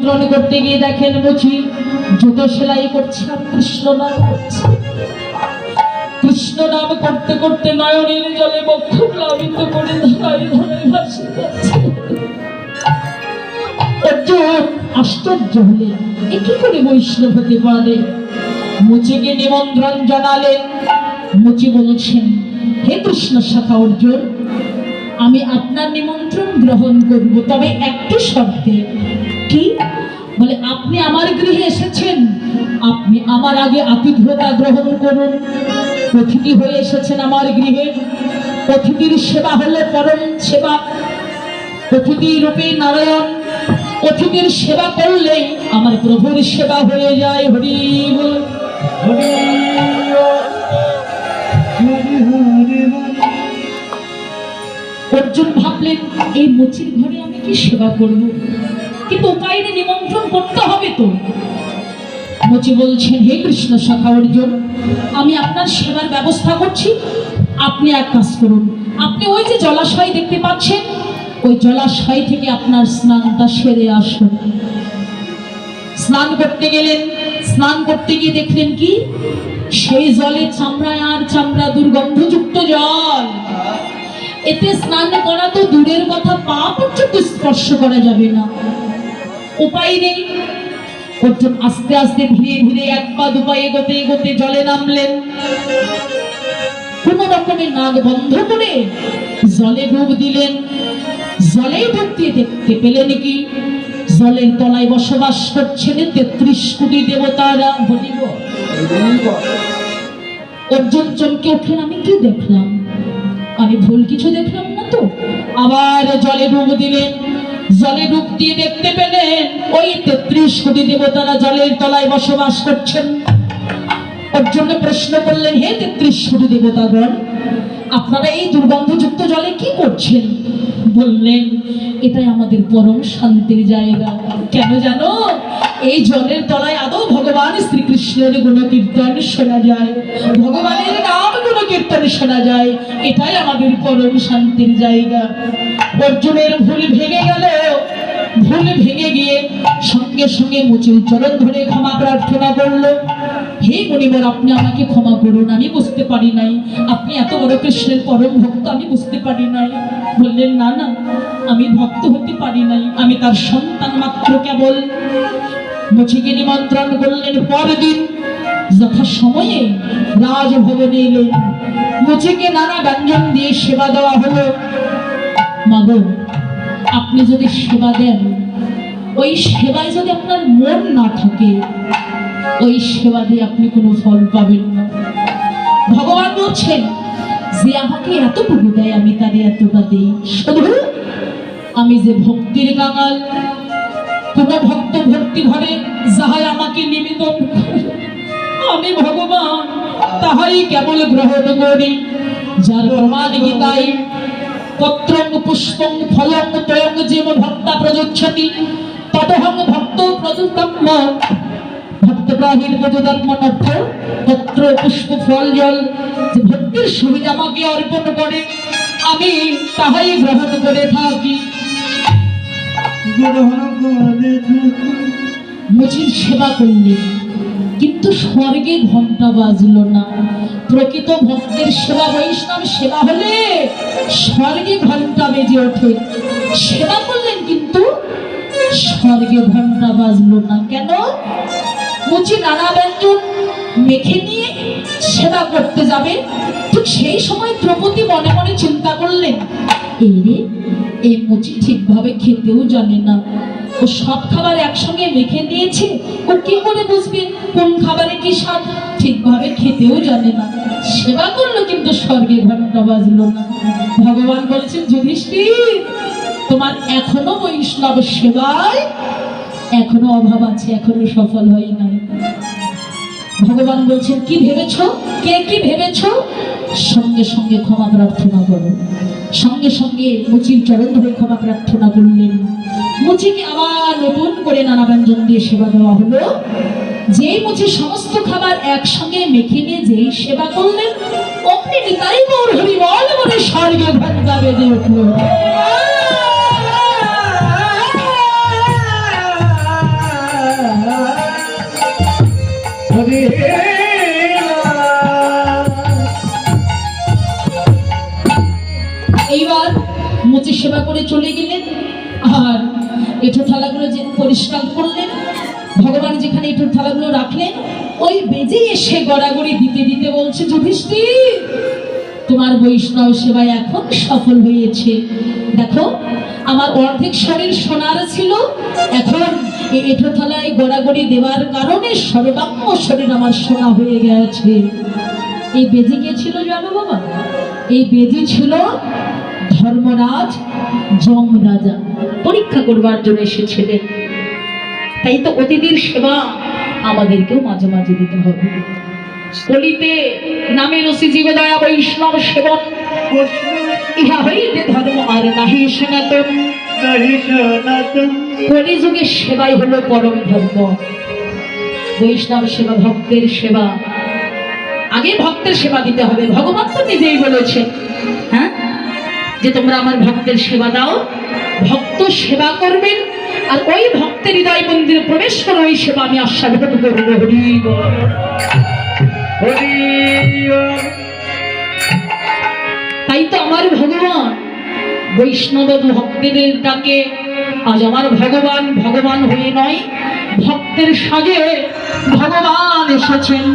নিমন্ত্রণ করতে গিয়ে দেখেন মুচি জুতো সেলাই করছে আর কৃষ্ণ নাম করছে। কৃষ্ণ নাম করতে করতে নয়নের জলে বক্ষ প্লাবিত করে ধরায় ধরায় ভাসে যাচ্ছে। অর্জুন আশ্চর্য হলেন, এ কি করে বৈষ্ণব হতে পারে? মুচিকে নিমন্ত্রণ জানালেন। মুচি বলছেন, হে কৃষ্ণ শাখা অর্জুন, আমি আপনার নিমন্ত্রণ গ্রহণ করব, তবে একটি শর্তে। কি? বলে, আপনি আমার গৃহে এসেছেন, আপনি আমার আগে আতিথ্যতা গ্রহণ করুন। অতিথি হয়ে এসেছেন আমার গৃহে, অতিথির সেবা হলো পরম সেবা। অতিথি রূপে নারায়ণ, অতিথির সেবা করলেই আমার প্রভুর সেবা হয়ে যায়। হরি বল, হরি অর্জুন ভাবলেন, এই মুচির ঘরে আমি কি সেবা করব, কিন্তু উপায় নেই, নিমন্ত্রণ করতে হবে তো। মুচি বলছেন, হে কৃষ্ণ শাখা অর্জুন, আমি আপনার সেবার ব্যবস্থা করছি। আপনি এক কাজ করুন, আপনি ওই যে জলাশয় দেখতে পাচ্ছেন, ওই জলাশয় থেকে আপনার স্নানটা সেরে আসুন। স্নান করতে গেলেন, স্নান করতে গিয়ে দেখলেন কি, সেই জলে চামড়ায় আর চামড়া, দুর্গন্ধযুক্ত জল। এতে স্নান করা তো দূরের কথা, পা পর্যন্ত স্পর্শ করা যাবে না। উপায় নেই। অর্জুন আস্তে আস্তে ধীরে ধীরে এক পা দু পা এগোতে এগোতে জলে নামলেন। কোন রকমে নাক বন্ধ করে জলে ডুব দিলেন। জলে ডুব দিয়ে দেখতে পেলেন কি, জলের তলায় বসবাস করছেন ৩৩ কোটি দেবতারা। বলিব অর্জুন চমকে উঠলেন, আমি কি দেখলাম? আমি ভুল কিছু দেখলাম না তো? আবার জলে ডুব দিলেন। জলে ডুব দিয়ে দেখতে পেলেন ওই ৩৩ কোটি দেবতারা জলের তলায় বসবাস করছেন। অর্জুন প্রশ্ন করলেন, হে ৩৩ কোটি দেবতাগণ, আপনারা এই দুর্গন্ধযুক্ত জলে কি করছেন? বললেন, এটাই আমাদের পরম শান্তির জায়গা। কেন জানো? এই জলের তলায় আদৌ ভগবান শ্রীকৃষ্ণের গুণকীর্তন শোনা যায়, ভগবানের নাম গুণকীর্তন শোনা যায়। এটাই আমাদের পরম শান্তির জায়গা। অর্জুনের ভুল ভেঙে গেল। ভুল ভেঙে গিয়ে সঙ্গে সঙ্গে মুচির চরণ ধরে ক্ষমা প্রার্থনা করলো। হে মুনিবর, আপনি আমাকে ক্ষমা করুন, আমি বুঝতে পারি নাই, আপনি এত বড় কৃষ্ণের পরম ভক্ত, আমি বুঝতে পারি নাই। বললেন, না না, আমি ভক্ত হতে পারি নাই, আমি তার সন্তান মাত্র কেবল। মুচিকে নিমন্ত্রণ করলেন। পরদিন যথা সময়ে রাজভবনে এলেন। মুচিকে নানা ব্যঞ্জন দিয়ে সেবা দেওয়া হলো। মাগো, আপনি যদি সেবা দেন, ওই সেবায় যদি আপনার মন না থাকে, ওই সেবা দিয়ে আপনি কোনো ফল পাবেন না। ভগবান বলছেন, যে আমাকে এতটুকু দেয় আমি তারে এতটা দিই। শুধু আমি যে ভক্তির কাঙাল, কোন ভক্ত ভক্তি ঘরে যাহাই আমাকে নিবেদন করে, আমি ভগবান তাহাই কেবল গ্রহণ করি। যার প্রমাণ গীতায়, পত্রং পুষ্পং ফলং তয়ং জীব ভক্তা প্রযচ্ছতি তদহং ভক্ত প্রযুক্তম। ভক্তপ্রাহীর প্রযোধর্ম অর্থ পত্র পুষ্প ফল জল, যে ভক্তির সহিত আমাকে অর্পণ করে আমি তাহাই গ্রহণ করে থাকি। মুচির সেবা করলেন, কিন্তু স্বর্গে ঘন্টা বাজলো না। প্রকৃত ভক্তের সেবা, বৈষ্ণব সেবা হলে স্বর্গে ঘন্টা বেজে ওঠে। সেবা করলেন কিন্তু স্বর্গে ঘন্টা বাজলো না। কেন? মুচি নানা ব্যঞ্জন মেখে নিয়ে সেবা করতে যাবে। ঠিক সেই সময় দ্রৌপদী মনে মনে চিন্তা করলেন, এই মুচি ঠিকভাবে খেতেও জানে না, ও সব খাবার একসঙ্গে মেখে নিয়েছে, ও কি করে বুঝবে কোন খাবারে কি স্বাদ? ঠিকভাবে খেতেও জানে না। সেবা করলো কিন্তু স্বর্গে ঘন্টা বাজলো না। ভগবান বলছেন, যুধিষ্ঠির, তোমার এখনো বৈষ্ণব সেবায় এখনো অভাব আছে, এখনো সফল হয় নাই। ভগবান বলছেন, কি ভেবেছ? কে কি ভেবেছ? সঙ্গে সঙ্গে ক্ষমা প্রার্থনা করো। সঙ্গে সঙ্গে মুচির চরণ ধরে ক্ষমা প্রার্থনা করলেন। মুচিকে আবার নতুন করে নানা ব্যঞ্জন দিয়ে সেবা দেওয়া হলো। যেই মুচি সমস্ত খাবার একসঙ্গে মেখে নিয়ে যেই সেবা করলেন, অমনি নিতাই গৌর হরি বল বলে স্বর্গে ঘন্টা বেজে উঠল। এইবার মুচি সেবা করে চলে গেলেন আর এঁঠো থালাগুলো যে পরিষ্কার করলেন, ভগবান যেখানে এঁঠো থালাগুলো রাখলেন ওই বেজে এসে গড়াগড়ি দিতে দিতে বলছে, যুধিষ্ঠির তোমার বৈষ্ণব সেবা এখন সফল হয়েছে। দেখো আমার অর্ধেক শরীর সোনার ছিল, এখন এই এঁঠো থালায় গড়াগড়ি দেওয়ার কারণে সর্বাঙ্গ শরীর আমার সোনা হয়ে গেছে। এই বেজে কে ছিল জানো বাবা? এই বেজে ছিল ধর্মরাজ যমরাজা, পরীক্ষা করবার জন্য এসেছিলেন। তাই তো অতিথির সেবা আমাদেরকেও মাঝে মাঝে দিতে হবে। কলিতে নামে রসি জীবে দয়া বৈষ্ণব সেবন, ইহা হইতে ধর্ম আর নাহি সনাতন। কলিযুগের সেবাই হলো পরম ধর্ম। বৈষ্ণব সেবা, ভক্তের সেবা। আগে ভক্তের সেবা দিতে হবে। ভগবান তো নিজেই বলেছেন, হ্যাঁ, যে তোমরা আমার ভক্তের সেবা দাও। ভক্ত সেবা করবেন আর ওই ভক্তের হৃদয় মন্দিরে প্রবেশ করে ওই সেবা আমি আস্বাদন করবো। হরি বল, হরি বল। তাই তো আমার ভগবান বৈষ্ণব ভক্তের ডাকে আজ আমার ভগবান ভগবান হয়ে নয়, ভক্তের সাজে ভগবান এসেছেন।